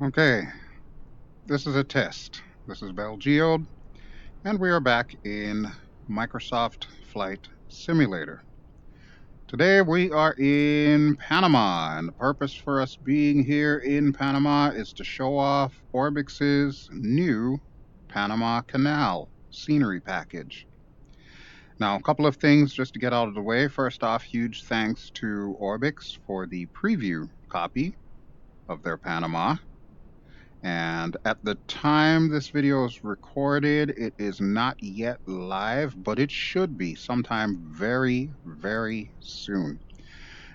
Okay, this is a test. This is BelGeode, and we are back in Microsoft Flight Simulator. Today we are in Panama, and the purpose for us being here in Panama is to show off Orbx's new Panama Canal scenery package. Now, a couple of things just to get out of the way. First off, huge thanks to Orbx for the preview copy of their Panama. And at the time this video is recorded, it is not yet live, but it should be sometime very, very soon.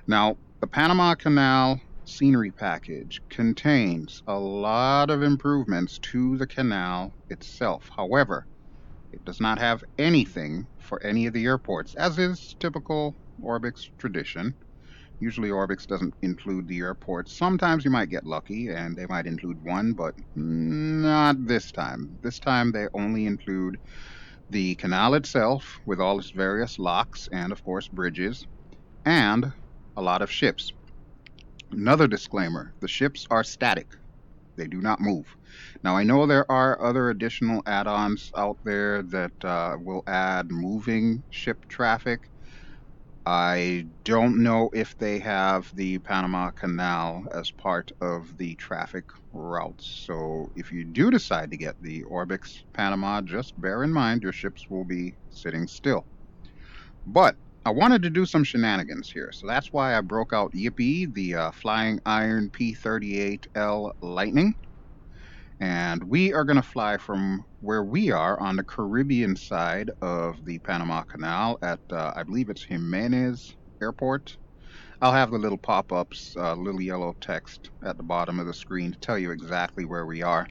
Now, the Panama Canal scenery package contains a lot of improvements to the canal itself. However, it does not have anything for any of the airports, as is typical Orbx tradition. Usually Orbx doesn't include the airports. Sometimes you might get lucky and they might include one, but not this time. This time they only include the canal itself with all its various locks and, of course, bridges, and a lot of ships. Another disclaimer, the ships are static. They do not move. Now, I know there are other additional add-ons out there that will add moving ship traffic. I don't know if they have the Panama Canal as part of the traffic routes. So if you do decide to get the Orbx Panama, just bear in mind your ships will be sitting still. But I wanted to do some shenanigans here. So that's why I broke out YIPPEE, the FlyingIron P-38L Lightning. And we are going to fly from where we are on the Caribbean side of the Panama Canal at, I believe it's Jimenez Airport. I'll have the little pop-ups, little yellow text at the bottom of the screen to tell you exactly where we are.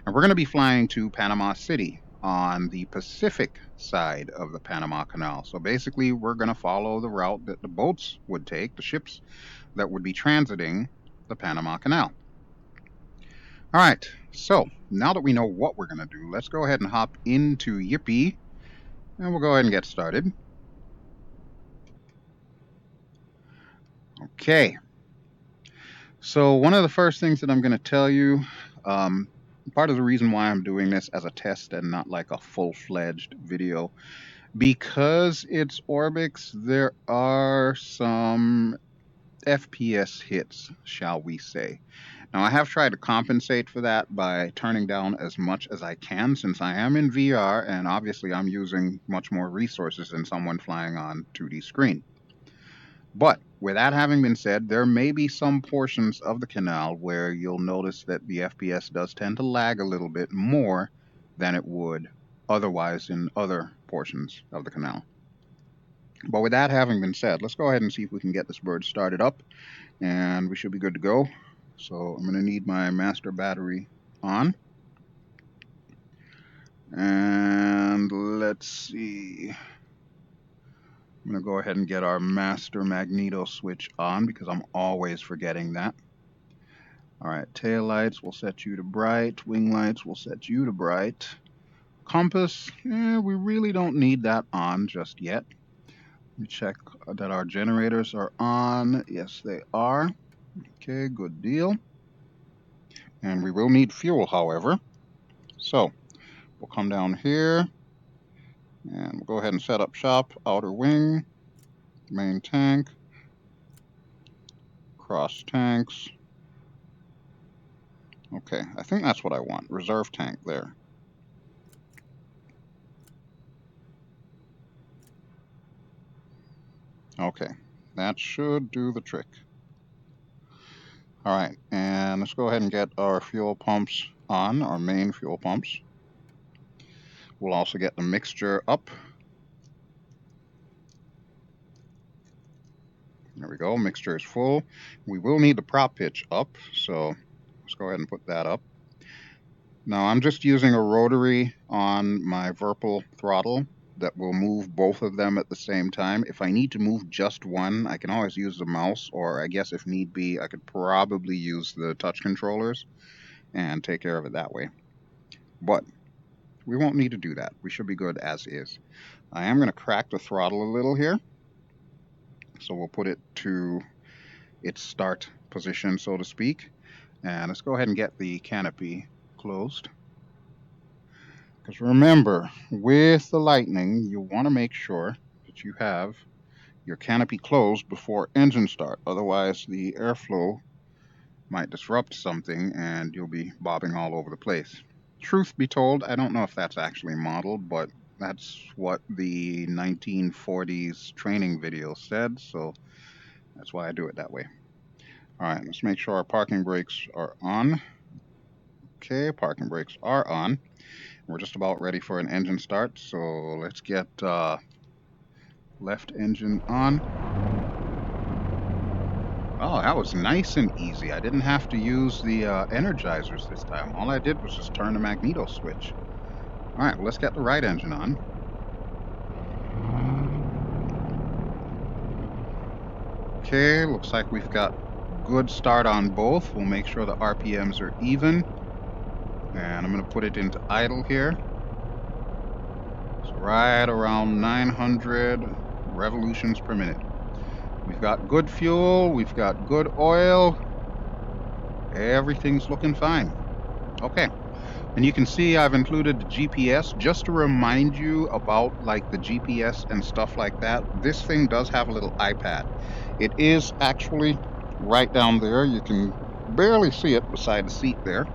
And we're going to be flying to Panama City on the Pacific side of the Panama Canal. So basically, we're going to follow the route that the boats would take, the ships that would be transiting the Panama Canal. All right, so now that we know what we're going to do, let's go ahead and hop into YIPPEE, and we'll go ahead and get started. Okay, so one of the first things that I'm going to tell you, part of the reason why I'm doing this as a test and not like a full-fledged video, because it's Orbx, there are some FPS hits, shall we say. Now, I have tried to compensate for that by turning down as much as I can, since I am in VR, and obviously I'm using much more resources than someone flying on 2D screen. But with that having been said, there may be some portions of the canal where you'll notice that the FPS does tend to lag a little bit more than it would otherwise in other portions of the canal. But with that having been said, let's go ahead and see if we can get this bird started up, and we should be good to go. So I'm going to need my master battery on. And let's see. I'm going to go ahead and get our master magneto switch on because I'm always forgetting that. All right, tail lights will set you to bright. Wing lights will set you to bright. Compass, we really don't need that on just yet. Let me check that our generators are on. Yes, they are. Okay, good deal. And we will need fuel, however. So we'll come down here and we'll go ahead and set up shop, outer wing, main tank, cross tanks. Okay, I think that's what I want, reserve tank there. Okay, that should do the trick. All right, and let's go ahead and get our fuel pumps on, our main fuel pumps. We'll also get the mixture up. There we go, mixture is full. We will need the prop pitch up, so let's go ahead and put that up. Now I'm just using a rotary on my Virpil throttle that will move both of them at the same time. If I need to move just one, I can always use the mouse, or I guess if need be, I could probably use the touch controllers and take care of it that way. But we won't need to do that. We should be good as is. I am going to crack the throttle a little here. So we'll put it to its start position, so to speak. And let's go ahead and get the canopy closed. Because remember, with the Lightning, you want to make sure that you have your canopy closed before engine start. Otherwise, the airflow might disrupt something and you'll be bobbing all over the place. Truth be told, I don't know if that's actually modeled, but that's what the 1940s training video said, so that's why I do it that way. All right, let's make sure our parking brakes are on. Okay, parking brakes are on. We're just about ready for an engine start, so let's get left engine on. Oh, that was nice and easy. I didn't have to use the energizers this time. All I did was just turn the magneto switch. All right, well, let's get the right engine on. Okay, looks like we've got good start on both. We'll make sure the RPMs are even. And I'm going to put it into idle here. So right around 900 revolutions per minute. We've got good fuel, we've got good oil. Everything's looking fine. Okay. And you can see I've included the GPS just to remind you about like the GPS and stuff like that. This thing does have a little iPad. It is actually right down there. You can barely see it beside the seat there.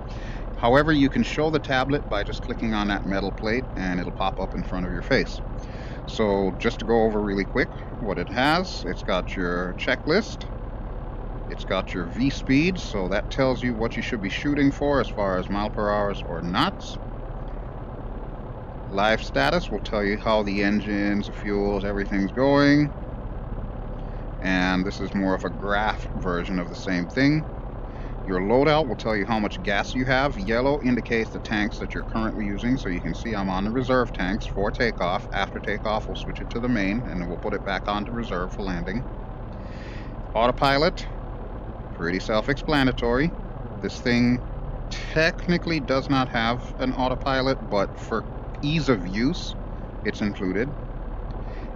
However, you can show the tablet by just clicking on that metal plate and it'll pop up in front of your face. So just to go over really quick what it has, it's got your checklist. It's got your V-speed, so that tells you what you should be shooting for as far as mile per hour or knots. Live status will tell you how the engines, the fuels, everything's going. And this is more of a graph version of the same thing. Your loadout will tell you how much gas you have. Yellow indicates the tanks that you're currently using, so you can see I'm on the reserve tanks for takeoff. After takeoff, we'll switch it to the main, and then we'll put it back onto reserve for landing. Autopilot. Pretty self-explanatory. This thing technically does not have an autopilot, but for ease of use, it's included.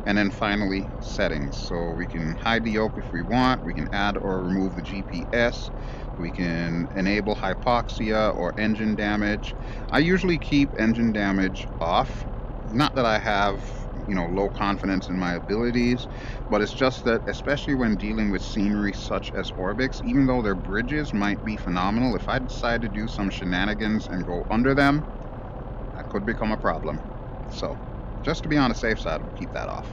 And then finally, settings. So we can hide the yoke if we want. We can add or remove the GPS. We can enable hypoxia or engine damage. I usually keep engine damage off. Not that I have, low confidence in my abilities, but it's just that, especially when dealing with scenery such as Orbx, even though their bridges might be phenomenal, if I decide to do some shenanigans and go under them, that could become a problem. So, just to be on the safe side, we'll keep that off.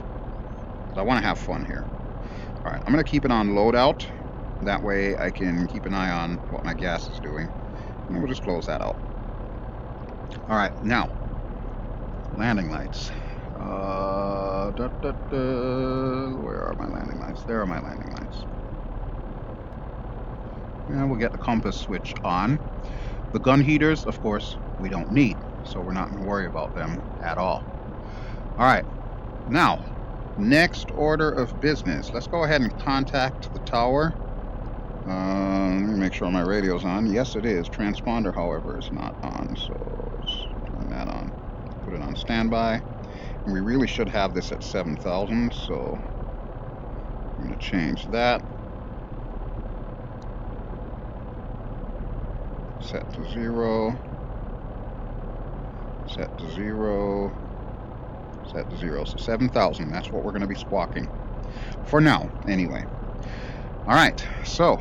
But I want to have fun here. All right, I'm going to keep it on loadout. That way I can keep an eye on what my gas is doing. And we'll just close that out. All right, now, landing lights. Where are my landing lights? There are my landing lights. And we'll get the compass switch on. The gun heaters, of course, we don't need, so we're not going to worry about them at all. All right, now, next order of business. Let's go ahead and contact the tower. Let me make sure my radio's on. Yes, it is. Transponder, however, is not on, so let's turn that on. Put it on standby. And we really should have this at 7,000, so I'm going to change that. Set to 0. Set to 0. Set to 0. So 7,000. That's what we're going to be squawking. For now, anyway. Alright, so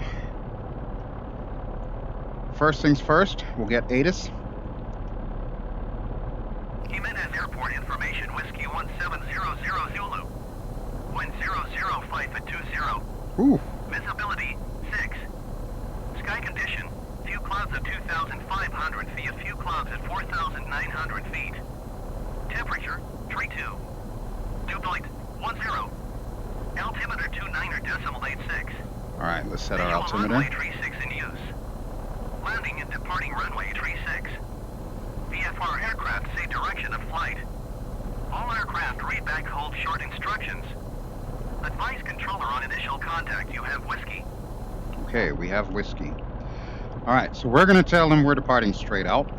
first things first, we'll get ATIS. Jimenez Airport information, Whiskey 1700 Zulu. Wind 005 at 20. Ooh. Visibility 6. Sky condition, few clouds at 2,500 feet, a few clouds at 4,900 feet. Temperature 32. Dew point 10. Altimeter 29.86. Alright, let's set our altimeter. Runway 36 in use. Landing and departing runway 36. VFR aircraft say direction of flight. All aircraft read back hold short instructions. Advise controller on initial contact you have Whiskey. Okay, we have Whiskey. Alright, so we're going to tell them we're departing straight out.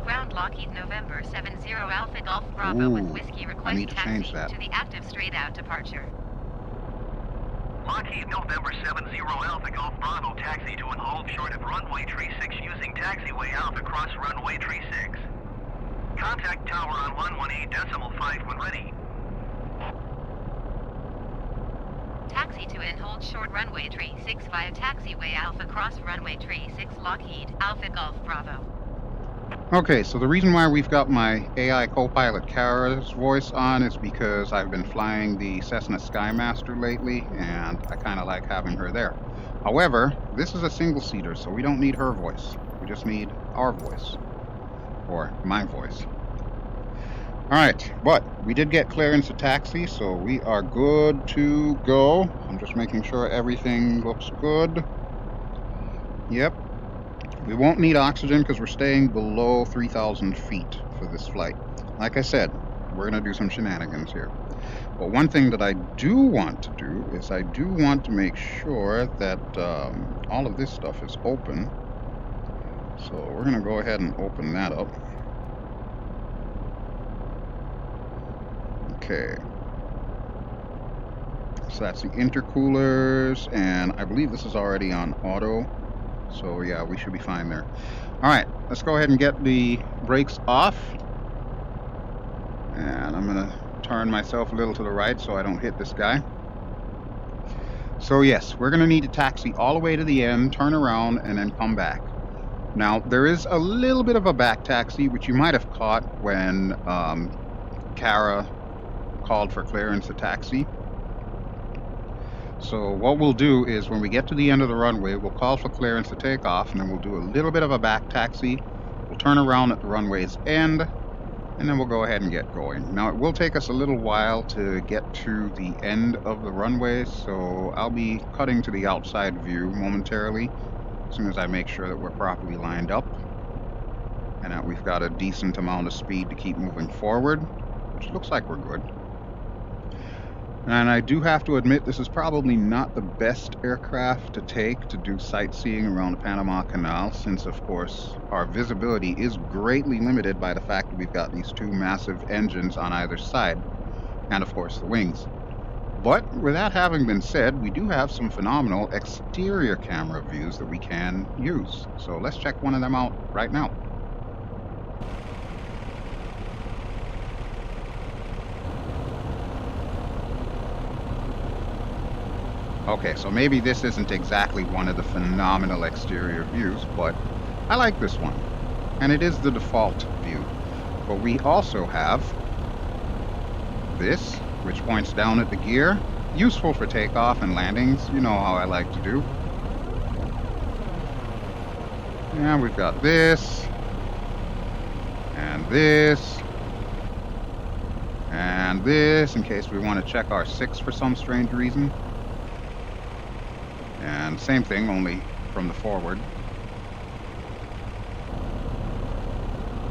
Ground Lockheed November 70 Alpha Golf Bravo with Whiskey request taxi to the active straight out departure. Lockheed November 70 Alpha Golf Bravo taxi to an hold short of runway 36 using taxiway Alpha cross runway 36. Contact tower on 118.5 when ready. Taxi to and hold short runway 36 via taxiway Alpha cross runway 36 Lockheed Alpha Golf Bravo. Okay, so the reason why we've got my AI co-pilot Kara's voice on is because I've been flying the Cessna Skymaster lately, and I kind of like having her there. However, this is a single-seater, so we don't need her voice. We just need our voice, or my voice. Alright, but we did get clearance to taxi, so we are good to go. I'm just making sure everything looks good. Yep. We won't need oxygen because we're staying below 3,000 feet for this flight. Like I said, we're going to do some shenanigans here. But one thing that I do want to do is I do want to make sure that all of this stuff is open. So we're going to go ahead and open that up. Okay. So that's the intercoolers, and I believe this is already on auto. So yeah, we should be fine there. All right, let's go ahead and get the brakes off. And I'm gonna turn myself a little to the right so I don't hit this guy. So yes, we're gonna need to taxi all the way to the end, turn around, and then come back. Now, there is a little bit of a back taxi, which you might have caught when Kara called for clearance to taxi. So what we'll do is when we get to the end of the runway, we'll call for clearance to take off, and then we'll do a little bit of a back taxi. We'll turn around at the runway's end, and then we'll go ahead and get going. Now, it will take us a little while to get to the end of the runway, so I'll be cutting to the outside view momentarily as soon as I make sure that we're properly lined up and that we've got a decent amount of speed to keep moving forward, which looks like we're good. And I do have to admit, this is probably not the best aircraft to take to do sightseeing around the Panama Canal, since, of course, our visibility is greatly limited by the fact that we've got these two massive engines on either side, and, of course, the wings. But with that having been said, we do have some phenomenal exterior camera views that we can use. So let's check one of them out right now. Okay, so maybe this isn't exactly one of the phenomenal exterior views, but I like this one. And it is the default view. But we also have this, which points down at the gear. Useful for takeoff and landings. You know how I like to do. And we've got this. And this. And this, in case we want to check our 6 for some strange reason. And same thing, only from the forward.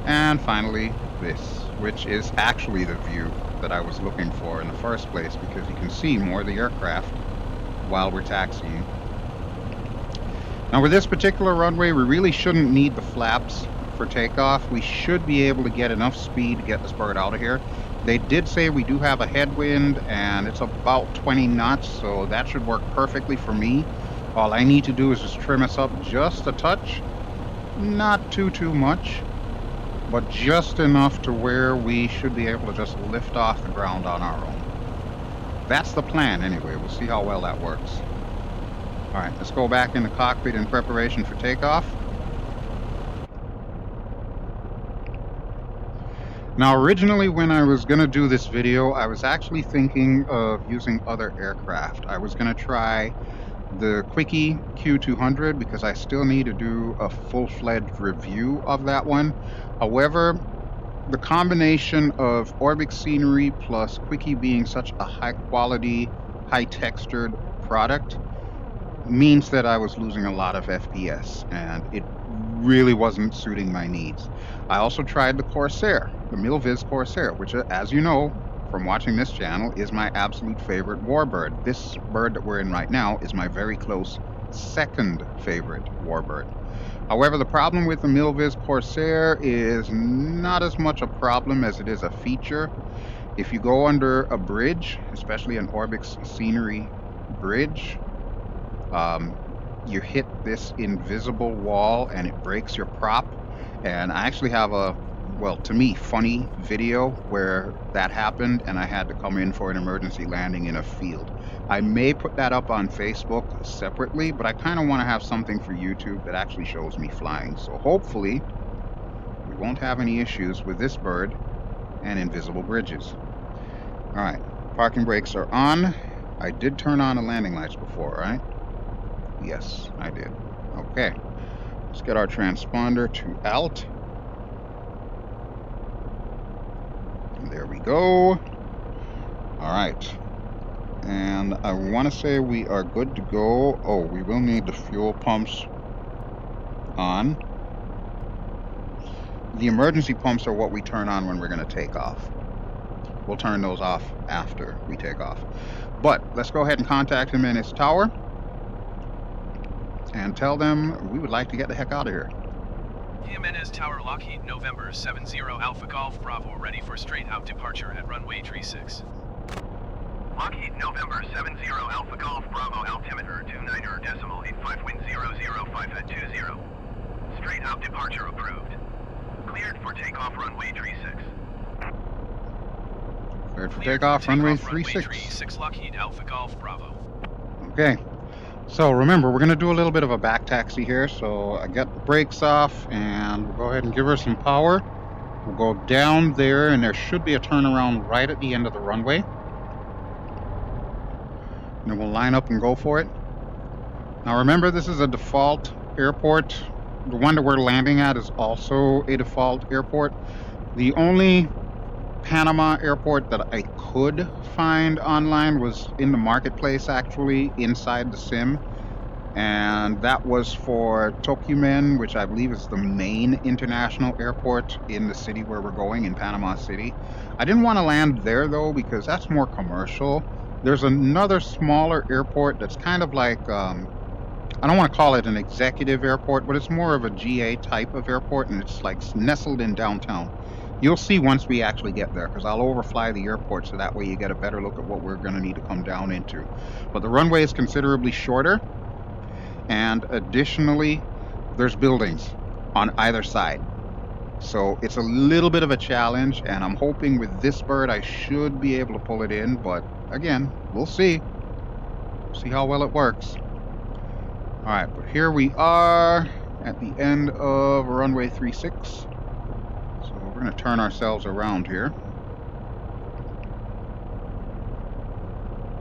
And finally, this, which is actually the view that I was looking for in the first place, because you can see more of the aircraft while we're taxiing. Now, with this particular runway, we really shouldn't need the flaps for takeoff. We should be able to get enough speed to get this bird out of here. They did say we do have a headwind, and it's about 20 knots, so that should work perfectly for me. All I need to do is just trim us up just a touch. Not too much, but just enough to where we should be able to just lift off the ground on our own. That's the plan anyway. We'll see how well that works. All right, let's go back in the cockpit in preparation for takeoff. Now, originally when I was going to do this video, I was actually thinking of using other aircraft. I was going to try the YIPPEE Q200 because I still need to do a full-fledged review of that one. However, the combination of Orbx scenery plus YIPPEE being such a high-quality, high-textured product means that I was losing a lot of FPS, and it really wasn't suiting my needs. I also tried the Corsair, the Milviz Corsair, which, as you know from watching this channel, is my absolute favorite warbird. This bird that we're in right now is my very close second favorite warbird. However, the problem with the Milviz Corsair is not as much a problem as it is a feature. If you go under a bridge, especially an Orbx scenery bridge, you hit this invisible wall and it breaks your prop. And I actually have a, well, to me, funny video where that happened and I had to come in for an emergency landing in a field. I may put that up on Facebook separately, but I kind of want to have something for YouTube that actually shows me flying. So hopefully we won't have any issues with this bird and invisible bridges. All right, parking brakes are on. I did turn on the landing lights before, right? Yes, I did. Okay, let's get our transponder to alt. There we go. All right. And I want to say we are good to go. Oh, we will need the fuel pumps on. The emergency pumps are what we turn on when we're going to take off. We'll turn those off after we take off. But let's go ahead and contact him in his tower and tell them we would like to get the heck out of here. TMNS Tower Lockheed November 70 Alpha Golf Bravo ready for straight out departure at runway 36. Lockheed November 70 Alpha Golf Bravo altimeter 29.85 wind 005 at 20. Straight out departure approved. Cleared for takeoff runway 36. Cleared for takeoff runway 36. 36 Lockheed Alpha Golf Bravo. Okay. So remember, we're going to do a little bit of a back taxi here. So I get the brakes off and we'll go ahead and give her some power. We'll go down there and there should be a turnaround right at the end of the runway. And then we'll line up and go for it. Now remember, this is a default airport. The one that we're landing at is also a default airport. The only Panama airport that I could find online was in the marketplace, actually, inside the sim. And that was for Tocumen, which I believe is the main international airport in the city where we're going, in Panama City. I didn't want to land there, though, because that's more commercial. There's another smaller airport that's kind of like, I don't want to call it an executive airport, but it's more of a GA type of airport, and it's like nestled in downtown. You'll see once we actually get there, because I'll overfly the airport so that way you get a better look at what we're going to need to come down into. But the runway is considerably shorter, and additionally, there's buildings on either side. So it's a little bit of a challenge, and I'm hoping with this bird I should be able to pull it in, but again, we'll see. See how well it works. All right, but here we are at the end of runway 36. So we're going to turn ourselves around here.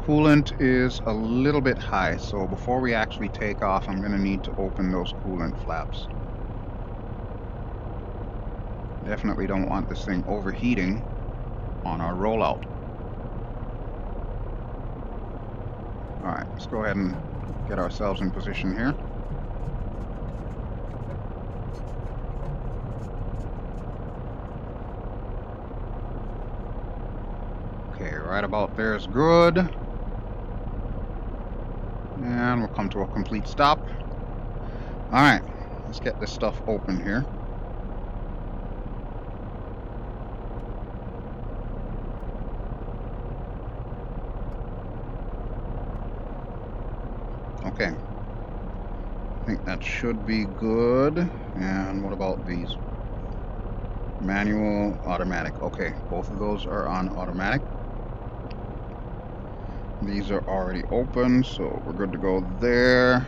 Coolant is a little bit high, so before we actually take off, I'm going to need to open those coolant flaps. Definitely don't want this thing overheating on our rollout. All right, let's go ahead and get ourselves in position here. Okay, right about there is good. And we'll come to a complete stop. All right, let's get this stuff open here. Okay, I think that should be good. And what about these? Manual, automatic. Okay, both of those are on automatic. These are already open, so we're good to go there.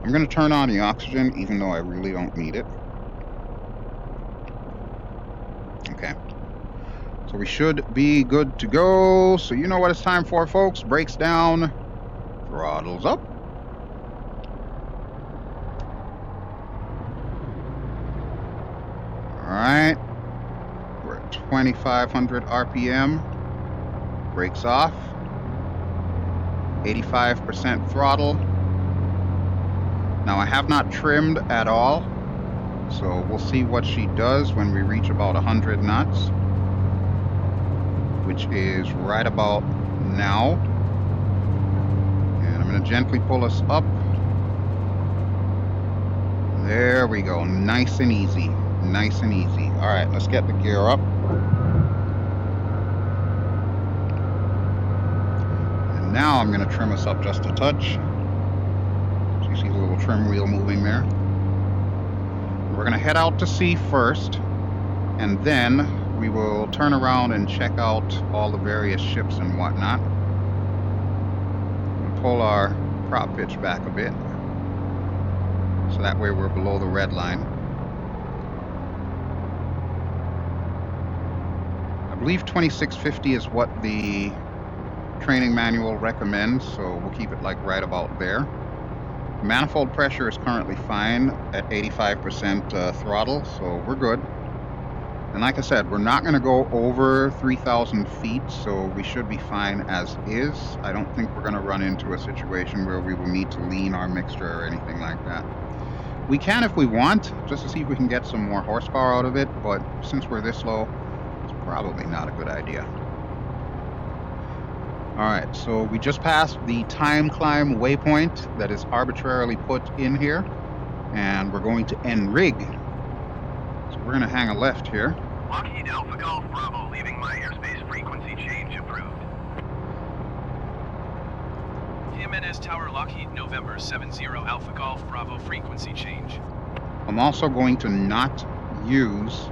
I'm going to turn on the oxygen, even though I really don't need it. Okay, so we should be good to go. So you know what it's time for, folks. Brakes down, throttles up. All right, we're at 2,500 RPM. Brakes off. 85% throttle. Now I have not trimmed at all, so we'll see what she does when we reach about 100 knots, which is right about now. And I'm going to gently pull us up. There we go. Nice and easy. Nice and easy. All right, let's get the gear up. And now I'm going to trim us up just a touch. So little trim wheel moving there. We're going to head out to sea first, and then we will turn around and check out all the various ships and whatnot. We'll pull our prop pitch back a bit, so that way we're below the red line. I believe 2650 is what the training manual recommends, so we'll keep it like right about there. Manifold pressure is currently fine at 85% throttle, so we're good. And like I said, we're not going to go over 3,000 feet, so we should be fine as is. I don't think we're going to run into a situation where we will need to lean our mixture or anything like that. We can if we want, just to see if we can get some more horsepower out of it, but since we're this low, it's probably not a good idea. Alright, so we just passed the time climb waypoint that is arbitrarily put in here, and we're going to end rig. So we're going to hang a left here. Lockheed Alpha Golf Bravo, leaving my airspace frequency change approved. PMNS Tower Lockheed November 70 Alpha Golf Bravo frequency change. I'm also going to not use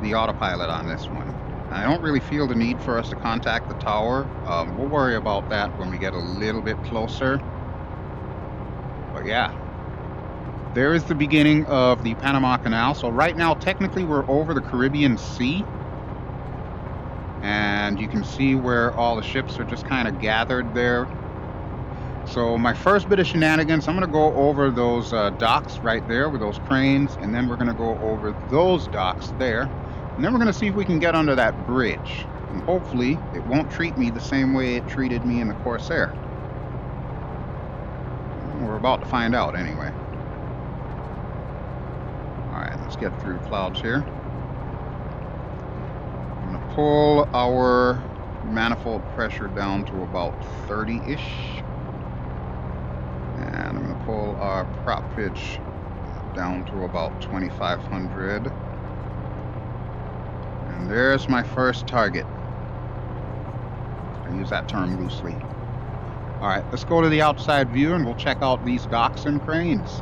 the autopilot on this one. I don't really feel the need for us to contact the tower. We'll worry about that when we get a little bit closer. But yeah, there is the beginning of the Panama Canal. So right now, technically, we're over the Caribbean Sea. And you can see where all the ships are just kind of gathered there. So my first bit of shenanigans, I'm going to go over those docks right there with those cranes. And then we're going to go over those docks there. And then we're going to see if we can get under that bridge. And hopefully, it won't treat me the same way it treated me in the Corsair. We're about to find out anyway. Alright, let's get through the clouds here. I'm going to pull our manifold pressure down to about 30-ish. And I'm going to pull our prop pitch down to about 2,500. And there's my first target. I use that term loosely. Alright, let's go to the outside view and we'll check out these docks and cranes.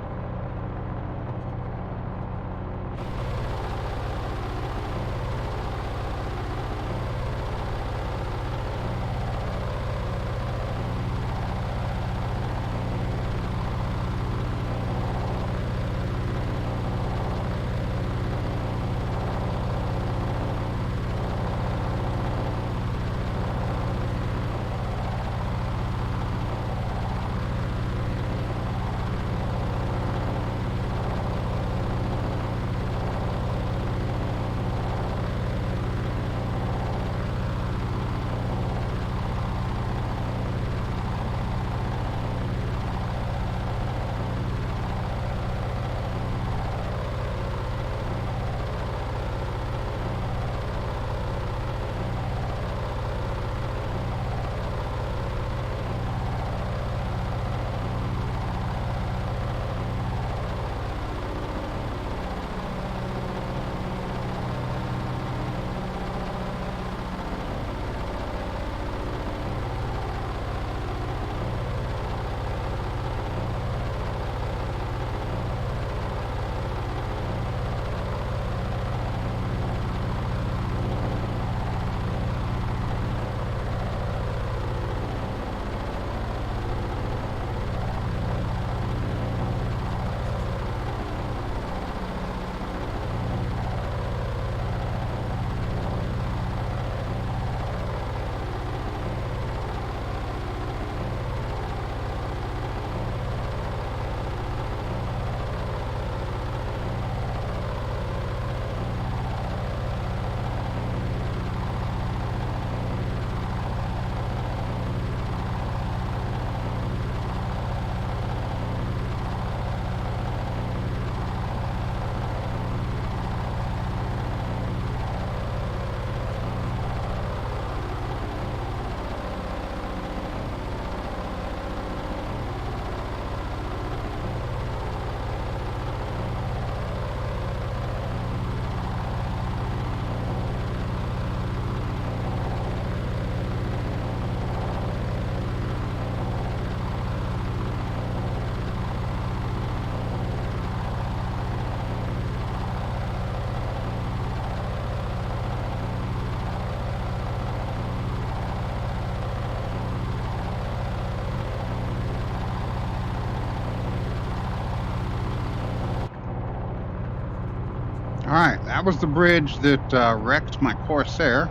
Alright, that was the bridge that wrecked my Corsair,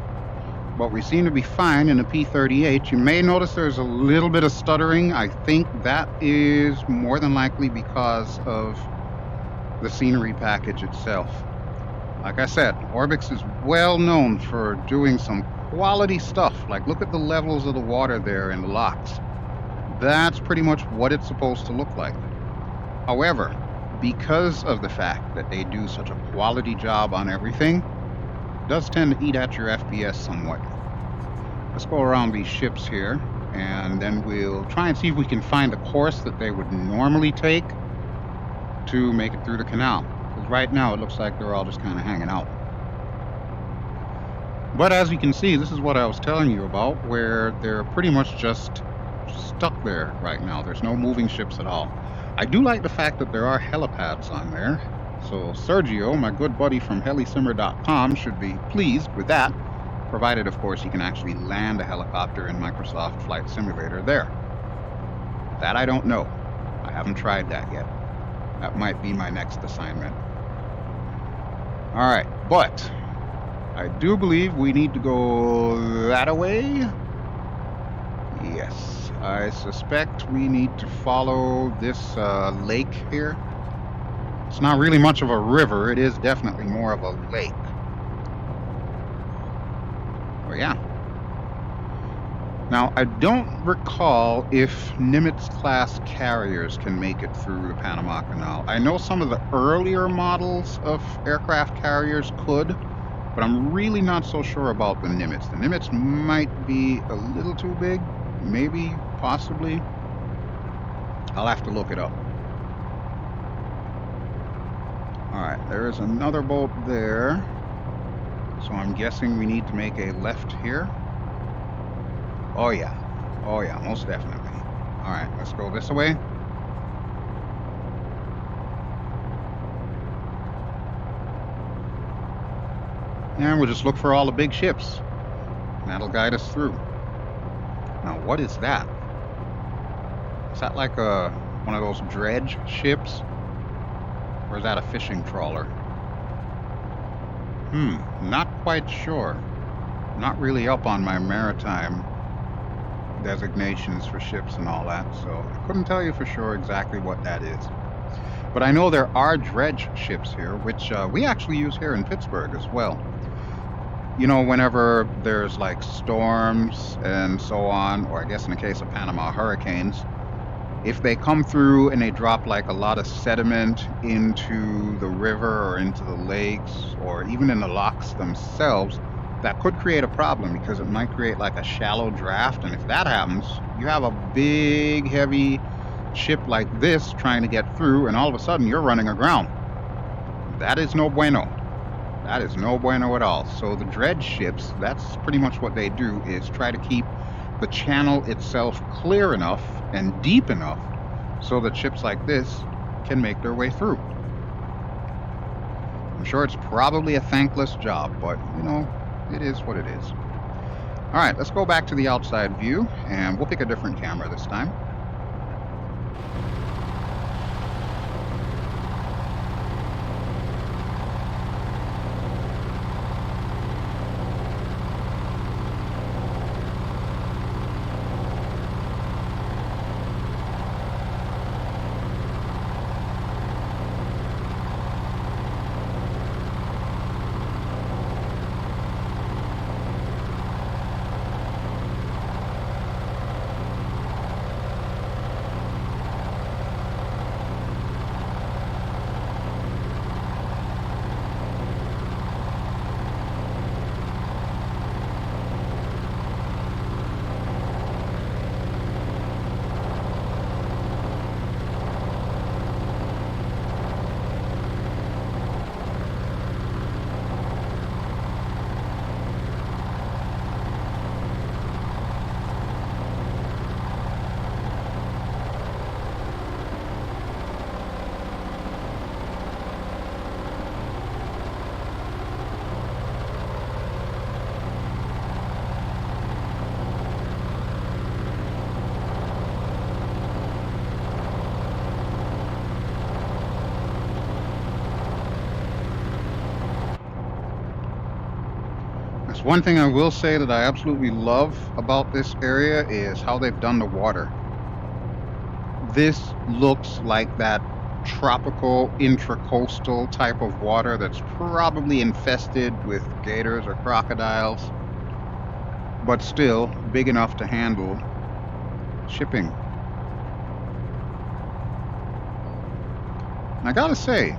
but we seem to be fine in the P-38. You may notice there's a little bit of stuttering. I think that is more than likely because of the scenery package itself. Like I said, Orbx is well known for doing some quality stuff. Like, look at the levels of the water there in the locks. That's pretty much what it's supposed to look like. However, because of the fact that they do such a quality job on everything, it does tend to eat at your FPS somewhat. Let's go around these ships here, and then we'll try and see if we can find a course that they would normally take to make it through the canal. Because right now it looks like they're all just kind of hanging out. But as you can see, this is what I was telling you about, where they're pretty much just stuck there right now. There's no moving ships at all. I do like the fact that there are helipads on there. So Sergio, my good buddy from helisimmer.com, should be pleased with that, provided, of course, you can actually land a helicopter in Microsoft Flight Simulator there. That I don't know. I haven't tried that yet. That might be my next assignment. Alright, but I do believe we need to go that way. Yes. I suspect we need to follow this lake here. It's not really much of a river. It is definitely more of a lake. Oh, yeah. Now, I don't recall if Nimitz-class carriers can make it through the Panama Canal. I know some of the earlier models of aircraft carriers could, but I'm really not so sure about the Nimitz. The Nimitz might be a little too big. Maybe, possibly. I'll have to look it up. Alright, there is another boat there. So I'm guessing we need to make a left here. Oh yeah. Oh yeah, most definitely. Alright, let's go this way. And we'll just look for all the big ships. And that'll guide us through. Now, what is that? Is that like one of those dredge ships? Or is that a fishing trawler? Not quite sure. Not really up on my maritime designations for ships and all that, so I couldn't tell you for sure exactly what that is. But I know there are dredge ships here, which we actually use here in Pittsburgh as well. You know, whenever there's like storms and so on, or I guess in the case of Panama, hurricanes, if they come through and they drop like a lot of sediment into the river or into the lakes or even in the locks themselves, that could create a problem because it might create like a shallow draft. And if that happens, you have a big, heavy ship like this trying to get through, and all of a sudden you're running aground. That is no bueno. That is no bueno at all. So the dredge ships, that's pretty much what they do, is try to keep the channel itself clear enough and deep enough so that ships like this can make their way through. I'm sure it's probably a thankless job, but, you know, it is what it is. All right, let's go back to the outside view, and we'll pick a different camera this time. Yes, one thing I will say that I absolutely love about this area is how they've done the water. This looks like that tropical intracoastal type of water that's probably infested with gators or crocodiles, but still big enough to handle shipping. And I gotta say,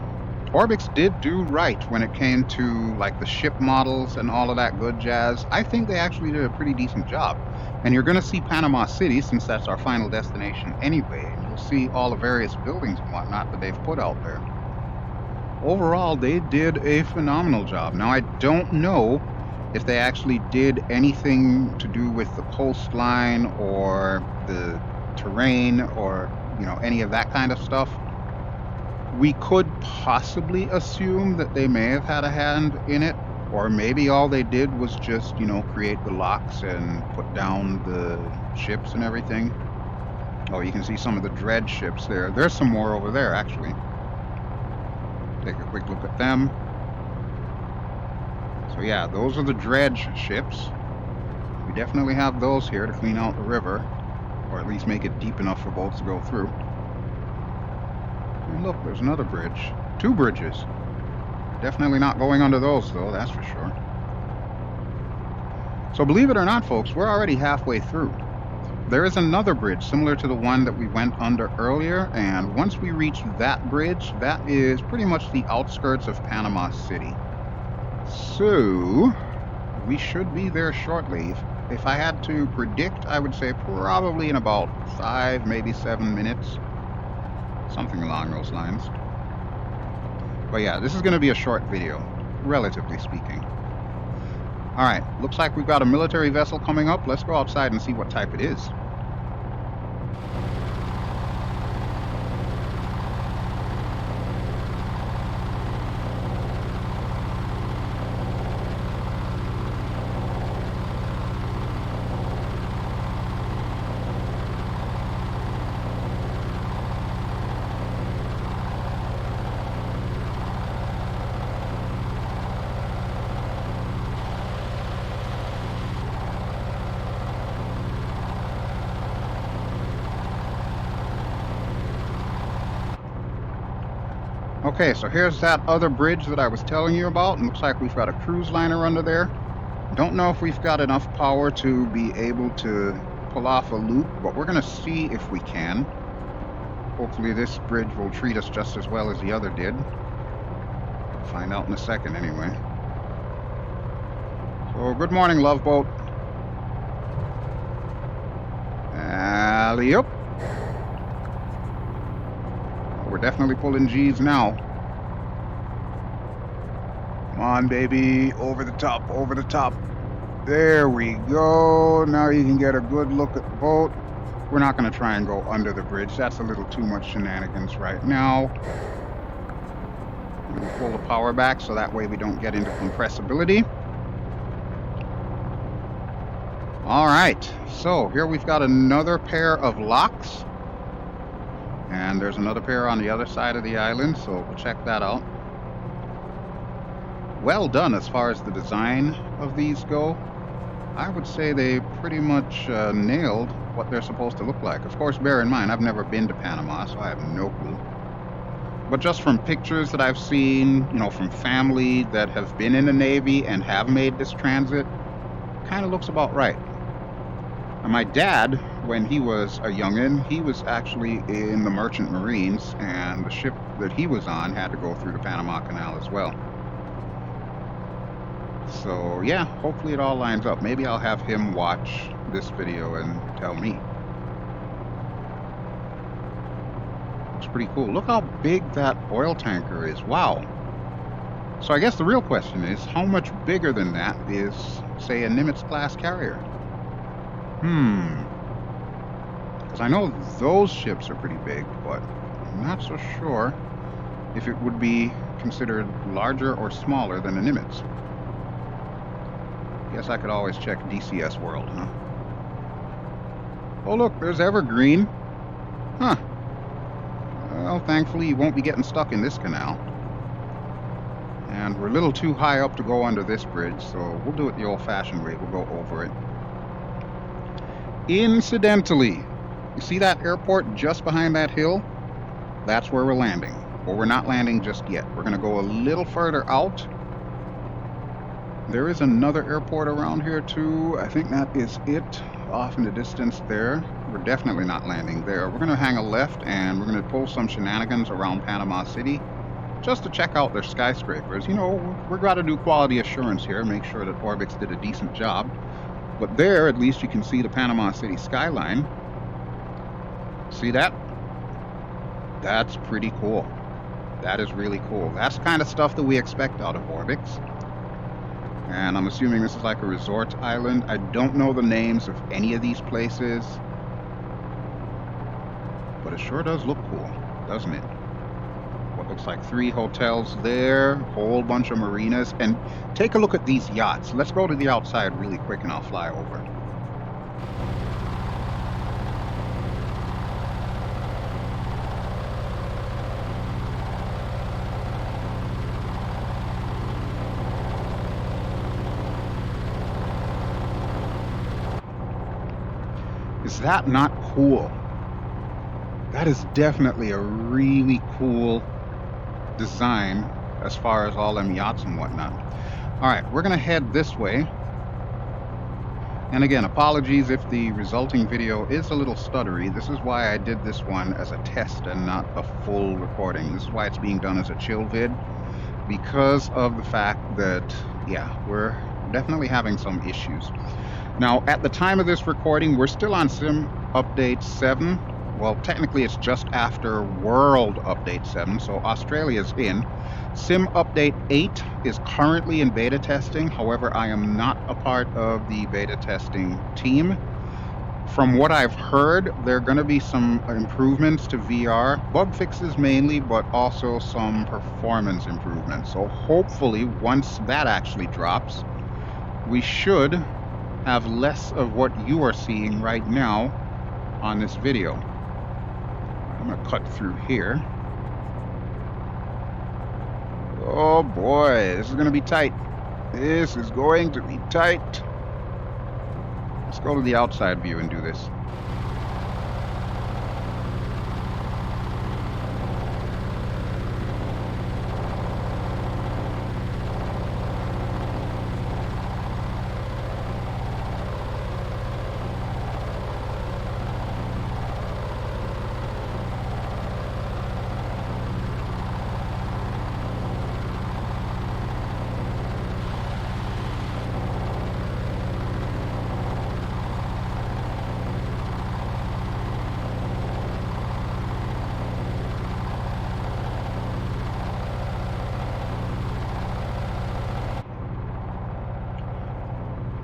Orbx did do right when it came to like the ship models and all of that good jazz. I think they actually did a pretty decent job. And you're going to see Panama City, since that's our final destination anyway, and you'll see all the various buildings and whatnot that they've put out there. Overall, they did a phenomenal job. Now, I don't know if they actually did anything to do with the coastline or the terrain or, you know, any of that kind of stuff. We could possibly assume that they may have had a hand in it, or maybe all they did was just, you know, create the locks and put down the ships and everything. Oh, you can see some of the dredge ships there. There's some more over there, actually. Take a quick look at them. So yeah, those are the dredge ships. We definitely have those here to clean out the river, or at least make it deep enough for boats to go through. And look, there's another bridge. 2 bridges. Definitely not going under those, though, that's for sure. So believe it or not, folks, we're already halfway through. There is another bridge similar to the one that we went under earlier, and once we reach that bridge, that is pretty much the outskirts of Panama City. So we should be there shortly. If I had to predict, I would say probably in about 5, maybe 7 minutes. Something along those lines. But yeah, this is going to be a short video, relatively speaking. Alright, looks like we've got a military vessel coming up. Let's go outside and see what type it is. Okay, so here's that other bridge that I was telling you about, and looks like we've got a cruise liner under there. Don't know if we've got enough power to be able to pull off a loop, but we're going to see if we can. Hopefully this bridge will treat us just as well as the other did. We'll find out in a second anyway. So good morning, Love Boat. Alley-oop. We're definitely pulling G's now. Come on, baby. Over the top, over the top. There we go. Now you can get a good look at the boat. We're not going to try and go under the bridge. That's a little too much shenanigans right now. We'll pull the power back so that way we don't get into compressibility. All right. So here we've got another pair of locks. And there's another pair on the other side of the island, so we'll check that out. Well done as far as the design of these go. I would say they pretty much nailed what they're supposed to look like. Of course, bear in mind, I've never been to Panama, so I have no clue. But just from pictures that I've seen, you know, from family that have been in the Navy and have made this transit, kind of looks about right. And my dad, when he was a youngin', he was actually in the Merchant Marines, and the ship that he was on had to go through the Panama Canal as well. So yeah, hopefully it all lines up. Maybe I'll have him watch this video and tell me. Looks pretty cool. Look how big that oil tanker is. Wow. So I guess the real question is, how much bigger than that is, say, a Nimitz-class carrier? Because I know those ships are pretty big, but I'm not so sure if it would be considered larger or smaller than a Nimitz. Guess I could always check DCS World, huh? Oh look, there's Evergreen. Huh. Well, thankfully you won't be getting stuck in this canal. And we're a little too high up to go under this bridge, so we'll do it the old-fashioned way. We'll go over it. Incidentally, you see that airport just behind that hill? That's where we're landing. But we're not landing just yet. We're going to go a little further out. There is another airport around here too. I think that is it off in the distance there. We're definitely not landing there. We're going to hang a left and we're going to pull some shenanigans around Panama City just to check out their skyscrapers. You know, we've got to do quality assurance here, make sure that Orbx did a decent job. But there, at least you can see the Panama City skyline. See that? That's pretty cool. That is really cool. That's the kind of stuff that we expect out of Orbx. And I'm assuming this is like a resort island. I don't know the names of any of these places, but it sure does look cool, doesn't it? What looks like 3 hotels there, a whole bunch of marinas, and take a look at these yachts. Let's go to the outside really quick and I'll fly over. Is that not cool? That is definitely a really cool design as far as all them yachts and whatnot. Alright, we're gonna head this way. And again, apologies if the resulting video is a little stuttery. This is why I did this one as a test and not a full recording. This is why it's being done as a chill vid, because of the fact that, yeah, we're definitely having some issues. Now, at the time of this recording, we're still on Sim Update 7. Well, technically it's just after World Update 7, so Australia's in. Sim Update 8 is currently in beta testing. However, I am not a part of the beta testing team. From what I've heard, there are going to be some improvements to VR, bug fixes mainly, but also some performance improvements. So hopefully, once that actually drops, we should have less of what you are seeing right now on this video. I'm going to cut through here. Oh boy, this is going to be tight. This is going to be tight. Let's go to the outside view and do this.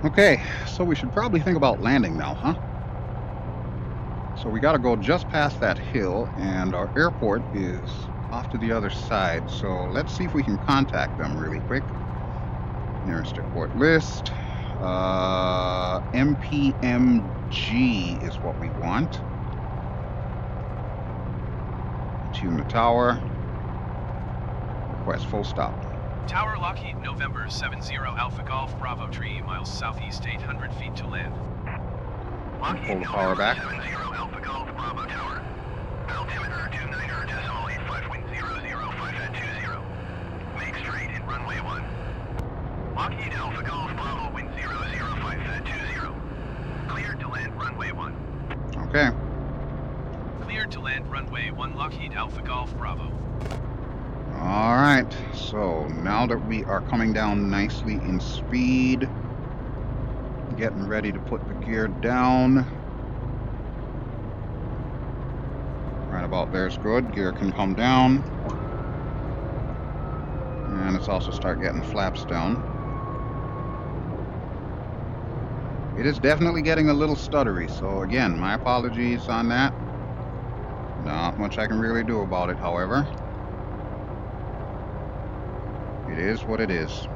Okay, so we should probably think about landing now, huh? So we got to go just past that hill, and our airport is off to the other side. So let's see if we can contact them really quick. Nearest airport list. MPMG is what we want. Tune the tower. Request full stop. Tower Lockheed November 70 Alpha Golf Bravo 3 miles southeast 800 feet to land. Lockheed Pull the power back. 70 Alpha Golf Bravo Tower. Altimeter 29.85 wind 005 at 20. Make straight in runway 1. Lockheed Alpha Golf Bravo wind 005 at 20. Cleared to land runway 1. Okay. Cleared to land runway 1 Lockheed Alpha Golf Bravo. Alright, so now that we are coming down nicely in speed, getting ready to put the gear down. Right about there's good. Gear can come down. And let's also start getting flaps down. It is definitely getting a little stuttery, so again, my apologies on that. Not much I can really do about it, however. It is what it is.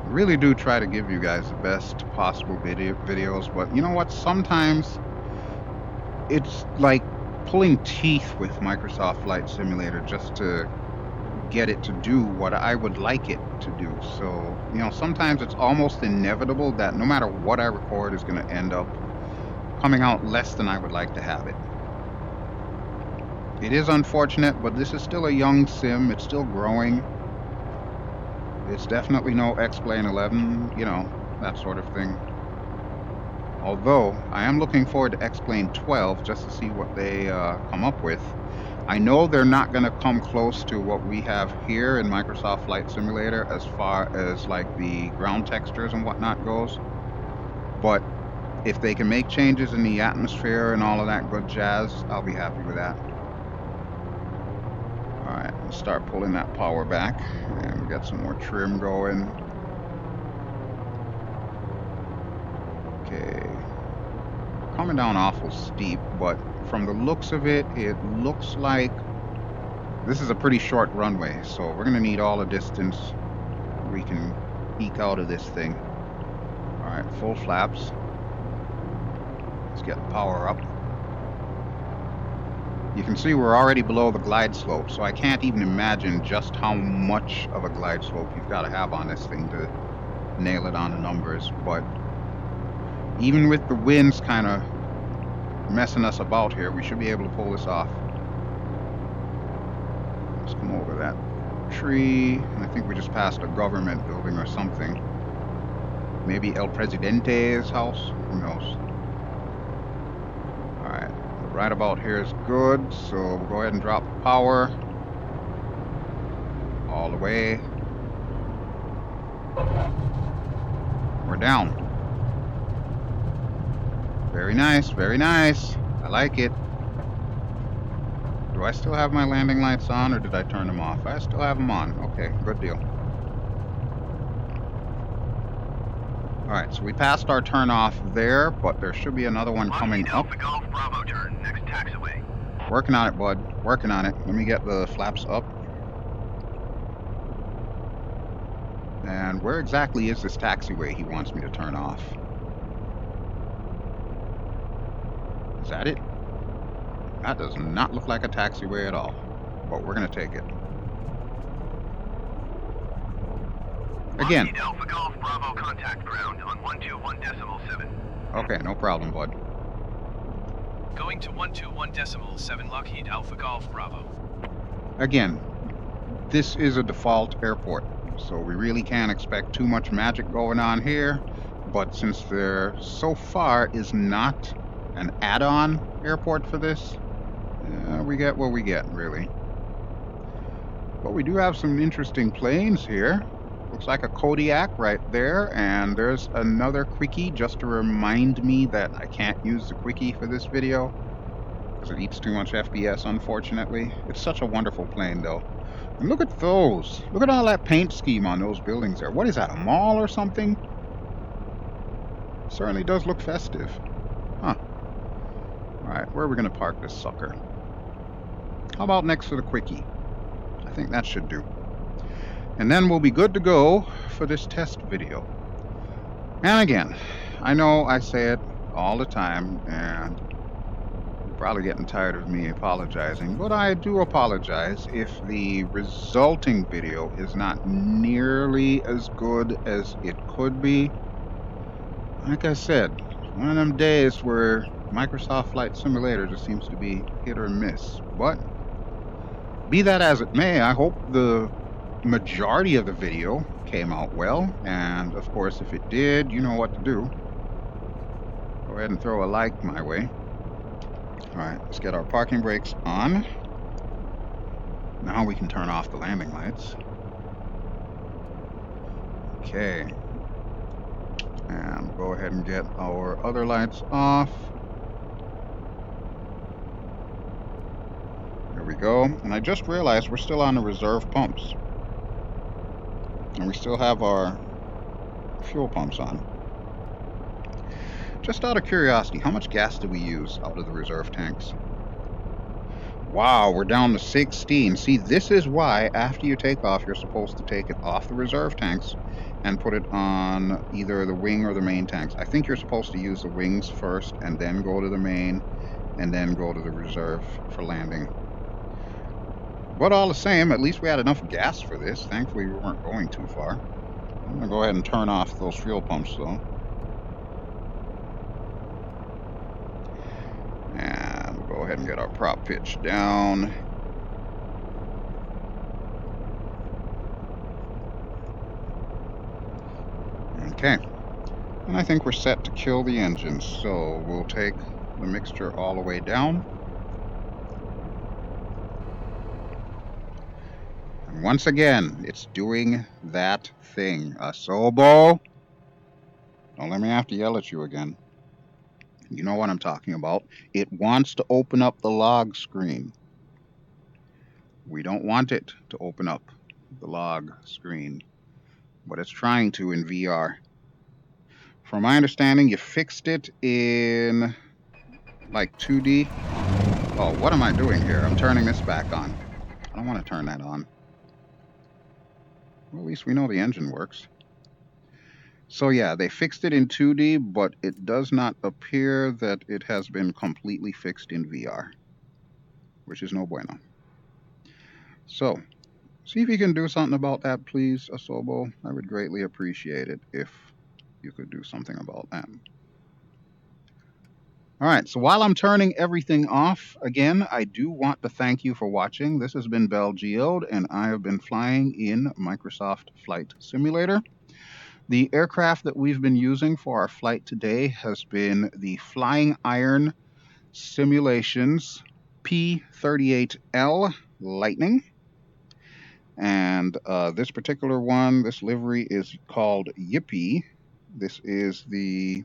I really do try to give you guys the best possible videos, but you know what? Sometimes it's like pulling teeth with Microsoft Flight Simulator just to get it to do what I would like it to do. So, you know, sometimes it's almost inevitable that no matter what I record is going to end up coming out less than I would like to have it. It is unfortunate, but this is still a young sim. It's still growing. It's definitely no X-Plane 11, you know, that sort of thing. Although, I am looking forward to X-Plane 12 just to see what they come up with. I know they're not going to come close to what we have here in Microsoft Flight Simulator as far as like the ground textures and whatnot goes. But if they can make changes in the atmosphere and all of that good jazz, I'll be happy with that. Alright, let's start pulling that power back and we got some more trim going. Okay. Coming down awful steep, but from the looks of it, it looks like this is a pretty short runway, so we're going to need all the distance we can eke out of this thing. Alright, full flaps. Let's get the power up. You can see we're already below the glide slope, so I can't even imagine just how much of a glide slope you've got to have on this thing to nail it on the numbers. But even with the winds kind of messing us about here, we should be able to pull this off. Let's come over that tree. I think we just passed a government building or something. Maybe El Presidente's house? Who knows? Alright, right about here is good, so we'll go ahead and drop the power all the way. We're down. Very nice, very nice. I like it. Do I still have my landing lights on, or did I turn them off? I still have them on. Okay, good deal. Alright, so we passed our turn off there, but there should be another one coming up. Golf Bravo turn, next taxiway. Working on it, bud. Working on it. Let me get the flaps up. And where exactly is this taxiway he wants me to turn off? Is that it? That does not look like a taxiway at all. But we're going to take it. Again. Alpha Golf Bravo contact ground on 121.7. Okay, no problem, bud. Going to 121.7 Lockheed Alpha Golf Bravo. Again, this is a default airport, so we really can't expect too much magic going on here. But since there so far is not an add-on airport for this, we get what we get, really. But we do have some interesting planes here. Looks like a Kodiak right there, and there's another quickie just to remind me that I can't use the quickie for this video because it eats too much FPS, unfortunately. It's such a wonderful plane, though. And look at those. Look at all that paint scheme on those buildings there. What is that, a mall or something? Certainly does look festive. Huh. Alright, where are we going to park this sucker? How about next to the quickie? I think that should do. And then we'll be good to go for this test video. And again, I know I say it all the time, and you're probably getting tired of me apologizing, but I do apologize if the resulting video is not nearly as good as it could be. Like I said, one of them days where Microsoft Flight Simulator just seems to be hit or miss. But be that as it may, I hope the majority of the video came out well, and of course if it did, you know what to do. Go ahead and throw a like my way. Alright, let's get our parking brakes on. Now we can turn off the landing lights. Okay. And we'll go ahead and get our other lights off. There we go. And I just realized we're still on the reserve pumps. And we still have our fuel pumps on. Just out of curiosity, how much gas do we use out of the reserve tanks? Wow, we're down to 16. See, this is why after you take off, you're supposed to take it off the reserve tanks and put it on either the wing or the main tanks. I think you're supposed to use the wings first and then go to the main and then go to the reserve for landing. But all the same, at least we had enough gas for this. Thankfully, we weren't going too far. I'm gonna go ahead and turn off those fuel pumps though. And we'll go ahead and get our prop pitch down. Okay. And I think we're set to kill the engine. So we'll take the mixture all the way down. And once again, it's doing that thing. Asobo. Don't let me have to yell at you again. You know what I'm talking about. It wants to open up the log screen. We don't want it to open up the log screen, but it's trying to in VR. From my understanding, you fixed it in like 2D. Oh, what am I doing here? I'm turning this back on. I don't want to turn that on. Well, at least we know the engine works. So yeah, they fixed it in 2D, but it does not appear that it has been completely fixed in VR, which is no bueno. So, see if you can do something about that, please, Asobo. I would greatly appreciate it if you could do something about that. All right, so while I'm turning everything off, again, I do want to thank you for watching. This has been BelGeode, and I have been flying in Microsoft Flight Simulator. The aircraft that we've been using for our flight today has been the FlyingIron Simulations P-38L Lightning. And this particular one, this livery is called YIPPEE. This is the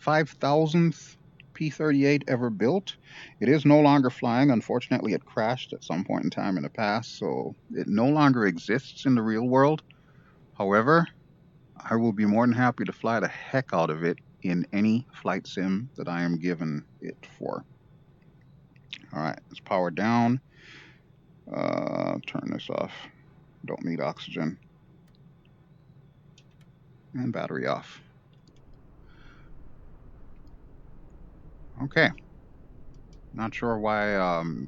5,000th P-38 ever built. It is no longer flying. Unfortunately, it crashed at some point in time in the past, so it no longer exists in the real world. However, I will be more than happy to fly the heck out of it in any flight sim that I am given it for. All right, it's powered down. Turn this off. Don't need oxygen. And battery off. Okay. Not sure why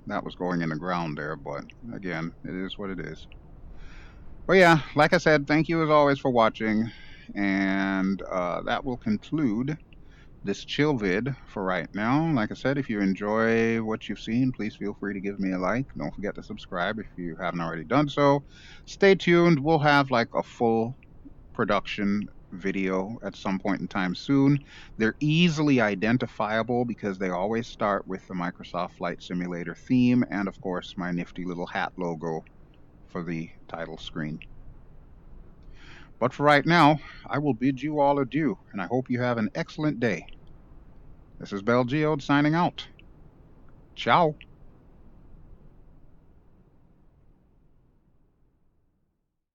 that was going in the ground there, but again, it is what it is. But yeah, like I said, thank you as always for watching, and that will conclude this chill vid for right now. Like I said, if you enjoy what you've seen, please feel free to give me a like. Don't forget to subscribe if you haven't already done so. Stay tuned. We'll have like a full production video at some point in time soon. They're easily identifiable because they always start with the Microsoft Flight Simulator theme and of course my nifty little hat logo for the title screen. But for right now, I will bid you all adieu, and I hope you have an excellent day. This is BelGeode signing out. Ciao.